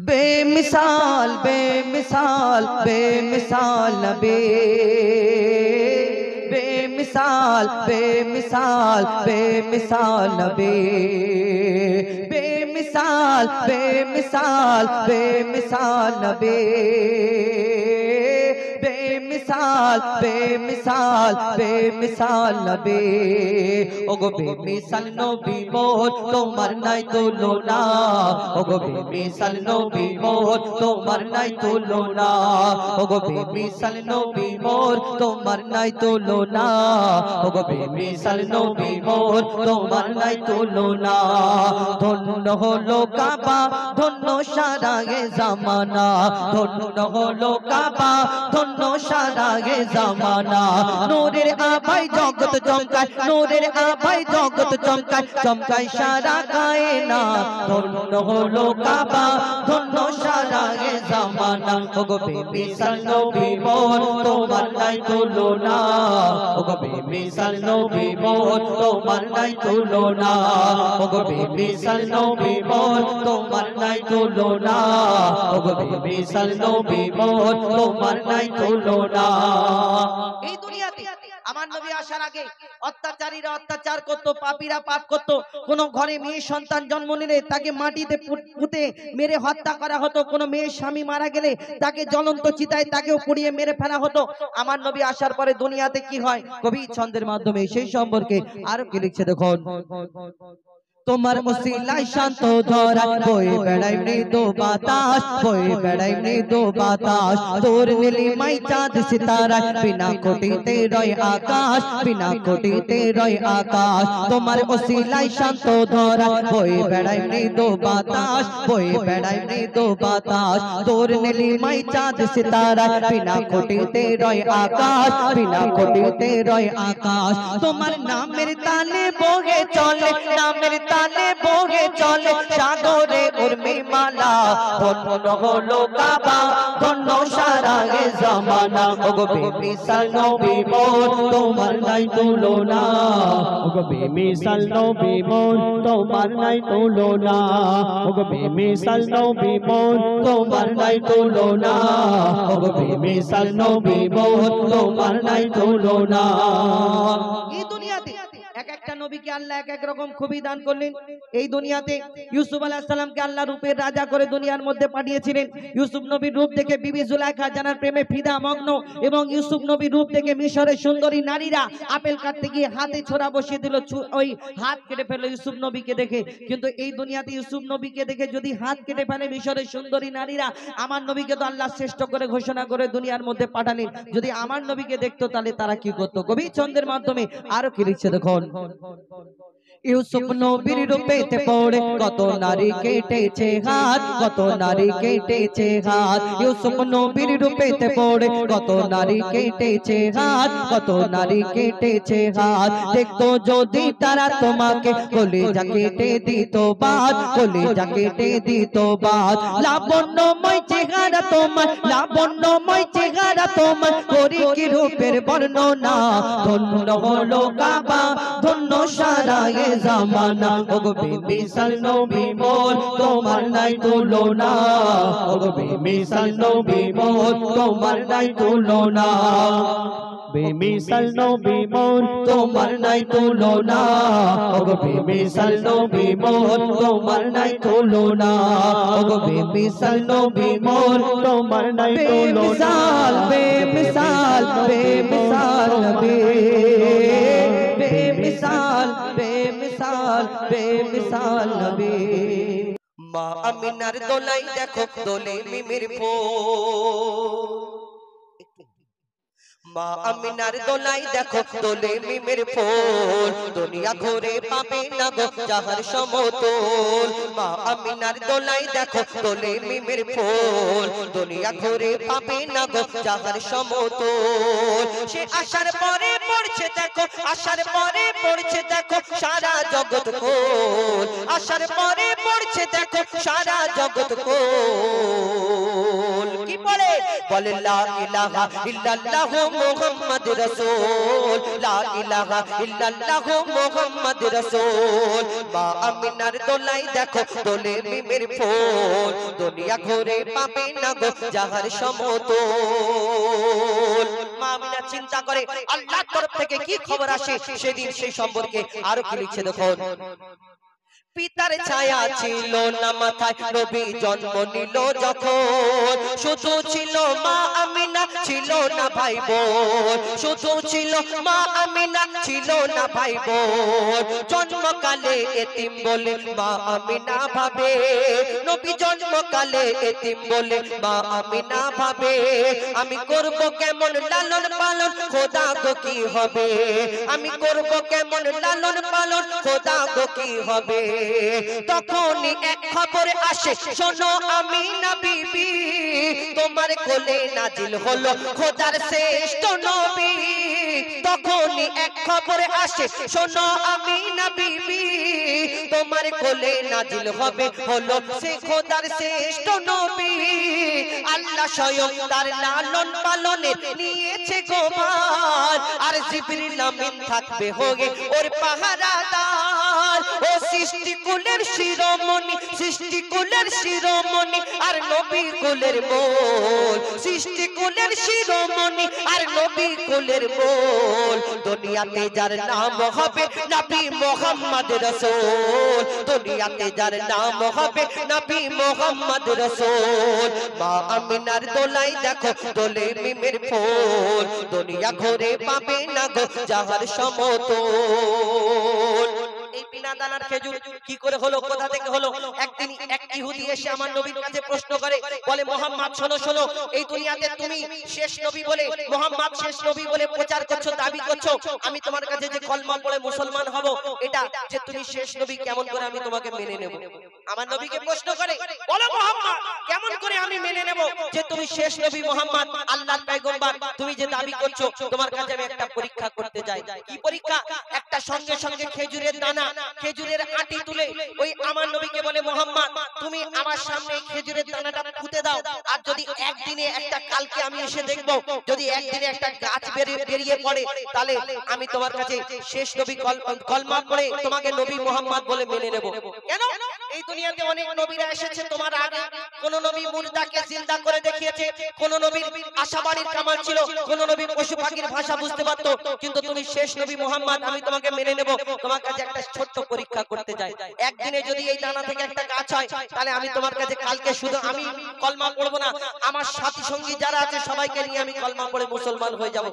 बेमिसाल बेमिसाल बेमिसाल नबी बेमिसाल बेमिसाल बेमिसाल नबी बेमिसाल बेमिसाल बेमिसाल नबी बेमिसाल बेमिसाल बेमिसाल नबी ओगो बेमिसाल नबी मोर तोमार নাই তুলনা ওগো বেমিসাল নবী মোর তোমার নাই তুলনা ওগো বেমিসাল নবী মোর তোমার নাই তুলনা ওগো বেমিসাল নবী মোর তোমার নাই তুলনা ধন্য হলো কাবা ধন্য সারা এ জামানা ধন্য হলো কাবা ধন্য সারা এ জামানা নূরের আভায় জগৎ চমকায় নূরের আভায় জগৎ চমকায় চমকায় সারা কায়নাত ধন্য হলো কাবা ধন্য সারা এ জামানা ওগো বেমিসাল নবী মোর তোমার নাই তুলনা ওগো বেমিসাল নবী মোর তোমার নাই তুলনা ওগো বেমিসাল নবী মোর তোমার নাই তুলনা ওগো বেমিসাল নবী মোর তোমার নাই তুলনা। এই দুনিয়াতে আমার নবী আসার আগে অত্যাচারীরা অত্যাচার করত, পাপীরা পাপ করত। কোন ঘরে মেয়ে সন্তান জন্ম নিলে তাকে মাটিতে পুঁতে মেরে হত্যা করা হতো। কোন মেয়ের স্বামী মারা গেলে তাকে জ্বলন্ত চিতায় তাকেও পুড়িয়ে মেরে ফেলা হতো। আমার নবী আসার পরে দুনিয়াতে কি হয় কবি ছন্দের মাধ্যমে সেই সম্পর্কে আরো কি লিখছে দেখুন। তোমার মুসিলায় শান্ত ধরা বয়ে বেড়াই মৃদু বাতাস বয়ে বেড়াই মৃদু বাতাস তোর নীলিমাই চাঁদ সিতারা বিনা কোটিতে রয় আকাশ বিনা কোটিতে রয় আকাশ তোমার মুসিলায় শান্ত ধরা বয়ে বেড়াই মৃদু বাতাস বয়ে বেড়াই মৃদু বাতাস তোর নীলিমাই চাঁদ সিতারা বিনা কোটিতে রয় আকাশ বিনা কোটিতে রয় আকাশ তোমার নামের তালে বহে চলে নামের তালে বহে চলে সাগরে উর্মিমালা ধন্য হলো কাবা ধন্য সারা এ জামানা ওগো বেমিসাল নবী মোর তোমার নাই তুলনা ওগো বেমিসাল নবী মোর তোমার নাই তুলনা ওগো বেমিসাল নবী মোর তোমার নাই তুলনা ওগো বেমিসাল নবী মোর তোমার নাই তুলনা। এই দুনিয়াতে এক একটা নবীকে আল্লাহ এক এক রকম খুবই দান করলেন। এই দুনিয়াতে ইউসুফ আলাইহিস সালামকে আল্লাহ রূপের রাজা করে দুনিয়ার মধ্যে পাঠিয়েছিলেন। ইউসুফ নবীর রূপ দেখে বিবি জুলাইখা জানার প্রেমে ফিদা মগ্ন এবং ইউসুফ নবীর রূপ দেখে মিশরের সুন্দরী নারীরা আপেল কাটতে গিয়ে হাতে ছোরা বসিয়ে দিল, ওই হাত কেটে ফেললো ইউসুফ নবীকে দেখে। কিন্তু এই দুনিয়াতে ইউসুফ নবীকে দেখে যদি হাত কেটে ফেলে মিশরের সুন্দরী নারীরা, আমার নবীকে তো আল্লাহ শ্রেষ্ঠ করে ঘোষণা করে দুনিয়ার মধ্যে পাঠালেন। যদি আমার নবীকে দেখতো তাহলে তারা কি করতো কবি ছন্দের মাধ্যমে আরো কি লিখছে দেখুন। ইউসুফ নবীর রূপেতে পড়ে কত নারী কেটেছে হাত কত নারী কেটেছে হাত ইউসুফ নবীর রূপেতে পড়ে কত নারী কেটেছে হাত কত নারী কেটেছে হাত দেখতো যদি তারা তোমাকে কলিজা কেটে দিত বাদ কলিজা কেটে দিত বাদ লাবণ্যময় চেহারা তোমার লাবণ্যময় চেহারা তোমার করি কি রূপের বর্ণনা ধন্য হলো কাবা ধন্য সারা এ জামানা ওগো বেমিসাল নবী মোর তোমার নাই তুলনা ওগো বেমিসাল নবী মোর তোমার নাই তুলনা বেমিসাল নবী মোর তোমার নাই তুলনা ওগো বেমিসাল নবী মোর তোমার নাই তুলনা ওগো বেমিসাল নবী মোর তোমার নাই তুলনা বেমিসাল বেমিসাল নবী বেমিসাল বেমিসাল বেমিসাল নবী। মা আমিনার দোলাই দেখো দোলে মিমির ফুল মা আমিনার দোলাই দেখো দোলে মিমির ফুল দুনিয়া ঘুরে পাবে না গো যাহার সমতল মা আমিনার দোলাই দেখো দোলে মিমির ফুল দুনিয়া ঘুরে পাবে না গো যাহার সমতল সে আসার পরে পড়ছে দেখো আসার পরে পড়ছে দেখো সারা জগৎ কোল আসার পরে পড়ছে দেখো সারা জগৎ কোল কি করে বলে লা ইলাহা ইল্লাল্লাহু মুহাম্মাদুর রাসূল, লা ইলাহা ইল্লাল্লাহু মুহাম্মাদুর রাসূল। মা আমিনার দোলাই দেখো দোলে মিমের ফুল, দুনিয়া ঘুরে পাবে না গো যাহার সমতুল। মা আমিনা চিন্তা করে আল্লাহর তরফ থেকে কি খবর আসে সেদিন, সেই সম্পর্কে আরো কি লিখছে দেখুন। পিতার ছায়া ছিল না মাথায়, নবী জন্ম নিল যখন, শুধু ছিল মা আমিনা, ছিল না ভাই বোন, শুধু ছিল মা আমিনা, ছিল না ভাই বোন। জন্মকালে এতিম বলে মা আমিনা ভাবে, নবী জন্মকালে এতিম বলে মা আমিনা ভাবে, আমি করব কেমন লালন পালন, খোদা গো কি হবে, আমি করব কেমন লালন পালন, খোদা গো কি হবে। তখনই এক খবর আসে, শোনো আমিনা বিবি, তোমার কোলে নাজিল হলো খোদার শ্রেষ্ঠ নবী। তখনই এক খবর আসে, শোনো আমিনা বিবি, তোমার কোলে নাজিল হবে হলো সে খোদার শ্রেষ্ঠ নবী। আল্লাহ স্বয়ং তার লালন পালনে নিয়েছে গোবার, আর জিবরিল আমিন থাকবে হয়ে ওর পাহারাদার। ও সৃষ্টি কুলের শিরোমণি, সৃষ্টি কুলের শিরোমণি আর নবী কুলের বোল, সৃষ্টি কুলের শিরোমণি আর নবী কুলের বোল। দুনিয়াতে যার নাম হবে নবী মুহাম্মদ রাসূল, দুনিয়াতে যার নাম হবে নবী মুহাম্মদ রাসূল। মা আমিনার দোলাই দেখো দোলে মিমের ফুল, দুনিয়া ঘুরে পাবে না গো যাহার সমতুল। এই বিনা দানার খেজুর কি করে হলো, কোথা থেকে হলো? একদিন এক ইহুদি এসে আমার নবীর কাছে প্রশ্ন করে, বলে মুহাম্মদ শোনো শোনো, এই দুনিয়াতে তুমি শেষ নবী বলে, মুহাম্মদ শেষ নবী বলে প্রচার করছো, দাবি করছো, আমি তোমার কাছে যে কলমা পড়ে মুসলমান হব, এটা যে তুমি শেষ নবী, কেমন করে আমি তোমাকে মেনে নেব? আমার নবীকে প্রশ্ন করে, বলো মুহাম্মদ কেমন করে আমি মেনে নেব যে তুমি শেষ নবী মুহাম্মদ আল্লাহর পয়গম্বর, তুমি যে দাবি করছো? তোমার কাছে আমি একটা পরীক্ষা করতে চাই। কি পরীক্ষা? একটা সঙ্গে সঙ্গে খেজুরের দানা, খেজুরের আটি তুলে ওই আমার নবীকে বলে, মুহাম্মদ তুমি আমার সামনে খেজুরের দানাটা পুঁতে দাও, আর যদি একদিনে একটা, কালকে আমি এসে দেখব, যদি একদিনে একটা গাছ বেরিয়ে পড়ে, তাহলে আমি তোমার কাছে শেষ নবী কলমা পড়ে তোমাকে নবী মুহাম্মদ বলে মেনে নেব। কেন? এই দুনিয়াতে অনেক নবীরা এসেছে তোমার আগে, কোন নবী মুর্দাকে জিন্দা করে দেখিয়েছে, কোন নবীর আশাবাড়ির কামাল ছিল, কোন নবী পশু পাখির ভাষা বুঝতে পারতো, কিন্তু তুমি শেষ নবী মুহাম্মদ, আমি তোমাকে মেনে নেব। তোমার কাছে একটা ছোট্ট পরীক্ষা করতে চাই, একদিনে যদি এই দানা থেকে একটা গাছ হয়, তাহলে আমি তোমার কাছে কালকে শুধু আমি কলমা পড়বো না, আমার সাথী সঙ্গী যারা আছে সবাইকে নিয়ে আমি কলমা পড়ে মুসলমান হয়ে যাব।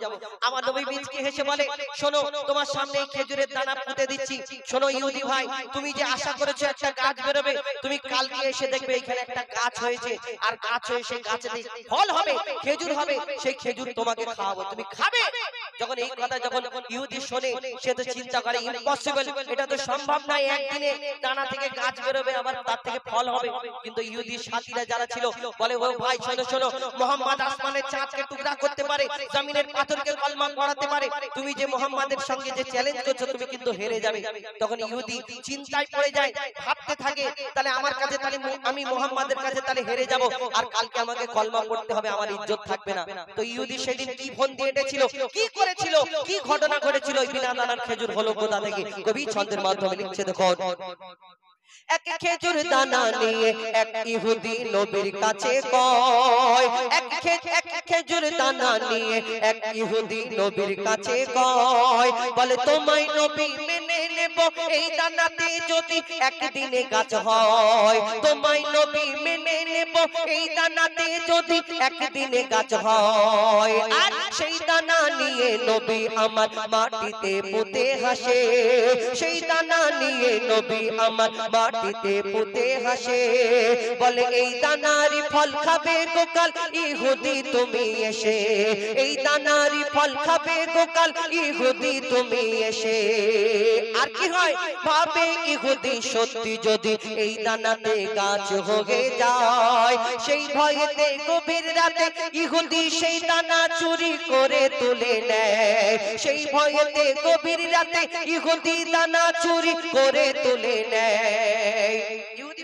আমার নবী মিচকে হেসে বলে, শোনো তোমার সামনে এই খেজুরের দানা পুঁতে দিচ্ছি, শোনো ইহুদি ভাই, তুমি যে আশা করেছো একটা গাছ বেরোবে, তুমি কালকে এসে দেখবে এখানে একটা গাছ হয়েছে, আর গাছ হয়ে সেই গাছে ফল হবে, খেজুর হবে, সেই খেজুর তোমাকে খাওয়াবো, তুমি খাবে। যখন এই কথা যখন ইহুদি শোনে, সে তো চিন্তা করে ইম্পসিবল, এটা তো সম্ভব নয়, একদিনে দানা থেকে গাছ বেরোবে, আবার তার থেকে ফল হবে। কিন্তু ইহুদির সাথীরা যারা ছিল বলে, ও ভাই শোনো শোনো, মুহাম্মদ আসমানের চাঁদকে টুকরা করতে পারে, জমিনের পাথরকে কলমা পড়াতে পারে, তুমি যে মুহাম্মাদের সঙ্গে যে চ্যালেঞ্জ করছো, তুমি কিন্তু হেরে যাবে। তখন ইহুদি চিন্তায় পড়ে যায়, ভাবতে থাকে, তাহলে আমার কাছে, তাহলে আমি মুহাম্মাদের কাছে তাহলে হেরে যাব, আর কালকে আমাকে কলমা পড়তে হবে, আমার ইজ্জত থাকবে না। তো ইহুদি সেদিন কি ফোন দিয়ে এটেছিল, কি করেছিল, কি ঘটনা ঘটেছিল, ওই বিনা দানার খেজুর হলো কোথা থেকে? কবি ছন্দের মাধ্যমে লিখছে দেখো। এক খেজুর দানা নিয়ে এক ইহুদি নবীর কাছে কয়, এক খেজুর দানা নিয়ে এক ইহুদি নবীর কাছে কয়, বলে তোমায় নবী মেনে নেব এই দানাতে যদি একদিনে গাছ হয়, তোমায় নবী মেনে নেব এই দানাতে যদি একদিনে গাছ হয়। আর সেই দানা নিয়ে নবী আমার মাটিতে পুঁতে হাসে, সেই দানা নিয়ে নবী আমার মাটিতে পুঁতে হাসে, বলে এই দানারি ফল খাবে গোকাল ইহুদি তুমি এসে, এই দানারি ফল খাবে গোকাল ইহুদি তুমি এসে। আর কি হয়, ভাবে ইহুদি সত্যি যদি এই দানাতে গাছ হয়ে যায়, সেই ভয়েতে গভীর রাতে ইহুদি সেই দানা চুরি করে তুলে নেয়, সেই ভয়েতে গভীর রাতে ইহুদি দানা চুরি করে তুলে নেয়। ইহুদি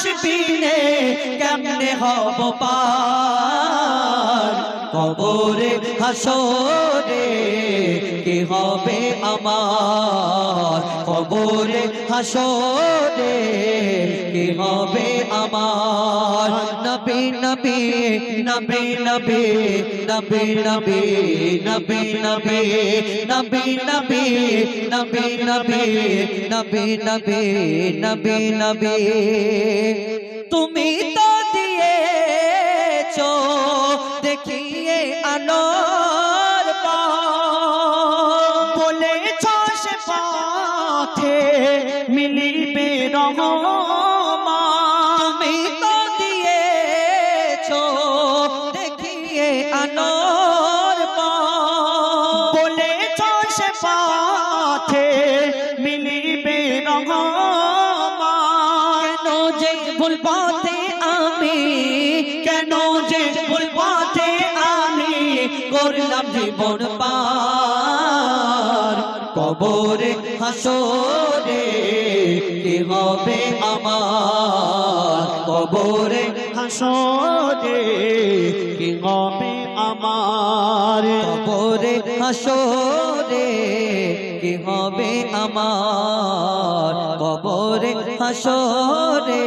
হাসবিনে কেমনে হব পার কবরে হাসরে কি হবে আমার কবরে হাসরে কি হবে আমার নবী নবী নবী নবী নবী নবী নবী নবী নবী নবী নবী নবী নবী নবী নবী নবী তুমি তো দিয়েছো দেখিয়ে আলোর পথ বলেছ সে পথে মিলিবে রহমান তুমি তো দিয়েছো দেখিয়ে আলোর পথ বলেছ সে পথে মিলিবে রহমান কেন যে ভুল পথে আমি কেন যে ভুল পথে আমি করলাম জীবন পার কবরে হাসরে কি হবে আমার কবরে হাসরে কি হবে আমার কবরে হাসরে কি হবে আমার কবরে হাসরে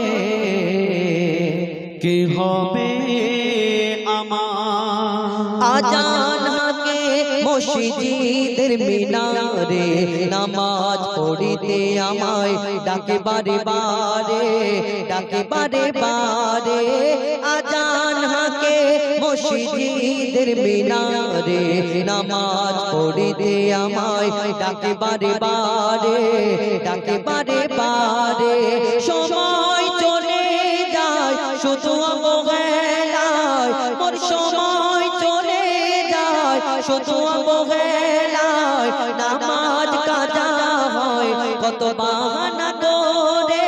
কি হবে আমার আজান হাকে মসজিদের মিনারে নামাজ পড়িতে আমায় ডাকে বারে বারে ডাকে বারে বারে আজান হাকে মসজিদের মিনারে নামাজ পড়িতে আমায় ডাকে বারে বারে ডাকে বারে বারে সময় চলে যায় শুধু অবহেলায় মোর সময় চলে যায় শুধু অবহেলায় নামাজ কাজা হয় কত বাহানা করে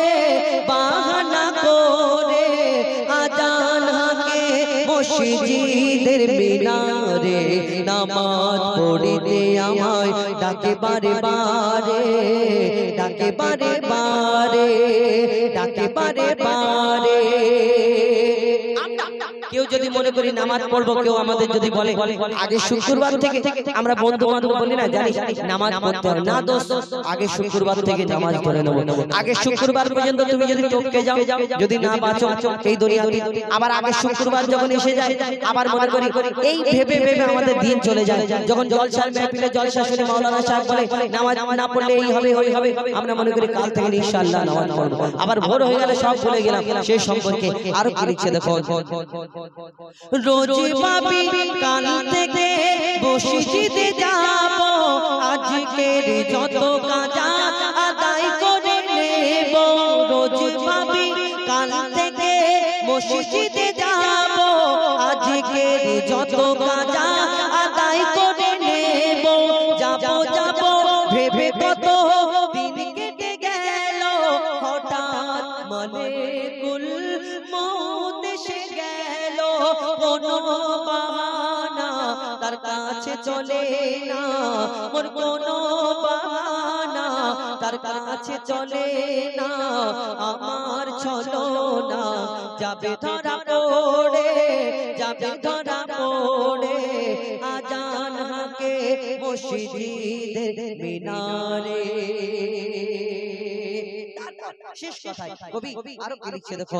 আজান হাকে মসজিদের মিনারে নামাজ পড়িতে আমায় ডাকে বারে বারে ডাকে বারে বারে ডাকে বারে বারে কেউ যদি মনে করি নামাজ পড়বো কেউ আমাদের যদি বলে আগে শুক্রবার থেকে আমরা বন্ধু বান্ধব বলি না জানি নামাজ পড়তে হবে না দোস্ত আগে শুক্রবার থেকে নামাজ পড়ে নেবো আগে শুক্রবার পর্যন্ত তুমি যদি টপকে যাও যদি না বাঁচো এই দুনিয়াতে আবার আগে শুক্রবার যখন এসে যায় আবার মনে করি এই ভেবে ভেবে আমাদের দিন চলে যায় যখন জলসার মেহফিলে জলসা শুনে মাওলানা সাহেব বলে নামাজ না পড়লে এই হবে ওই হবে আমরা মনে করি কাল থেকে ইনশাআল্লাহ নামাজ পড়বো আবার ভোর হয়ে গেলে সব ভুলে গেলাম সেই সম্পর্কে আরো কি লিখছে দেখো রোজ পাবি কাল থেকে মসজিদে যাব আজকের যত কাজা আদায় করে নেব রোজ পাবি কাল থেকে মসজিদে যাব আজকের যত কাজা আদায় করে নেব যাব যাব ভেবে কত দিন কেটে গেল হঠাৎ মনে কুল মৌত এসে গেল কোনো বাহানা তার কাছে চলে না মোর কোনো বাহানা তার কাছে চলে না আমার চলো না যাবে ধরা পড়ে যাবে ধরা পড়ে আজান হাকে মসজিদের মিনারে শেষ কথায় কবি আরো কি লিখছে দেখো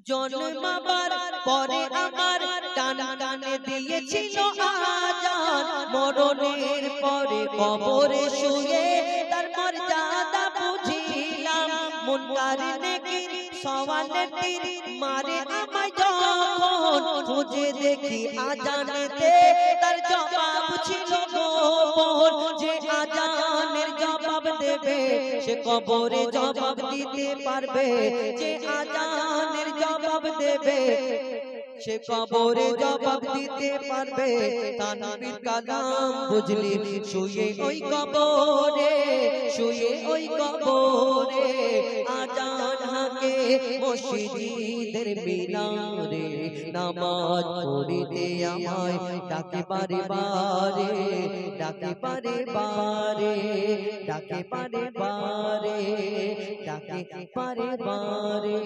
জন্মাবার পরে আমার টান টানে দিয়েছিল আজান মরণের পরে কবরে শুয়ে তার মর্যাদা বুঝিলাম মুনকার নেকির সওয়ালের তীর মারে আমায় যখন খুঁজে দেখি আজানেতে তার জবাব ছিল গোপন যে আজানের জবাব দেবে সে কবরে জবাব দিতে পারবে যে আজানের জবাব দেবে সে কবরে জবাব দিতে পারবে তানবীর কালাম বুঝলি শুয়ে ওই কবরে শুয়ে ওই কবরে আজান হাকে মসজিদের মিনারে নামাজ পড়িতে আমায় ডাকে বারে বারে ডাকে বারে বারে ডাকে বারে বারে ডাকে বারে বারে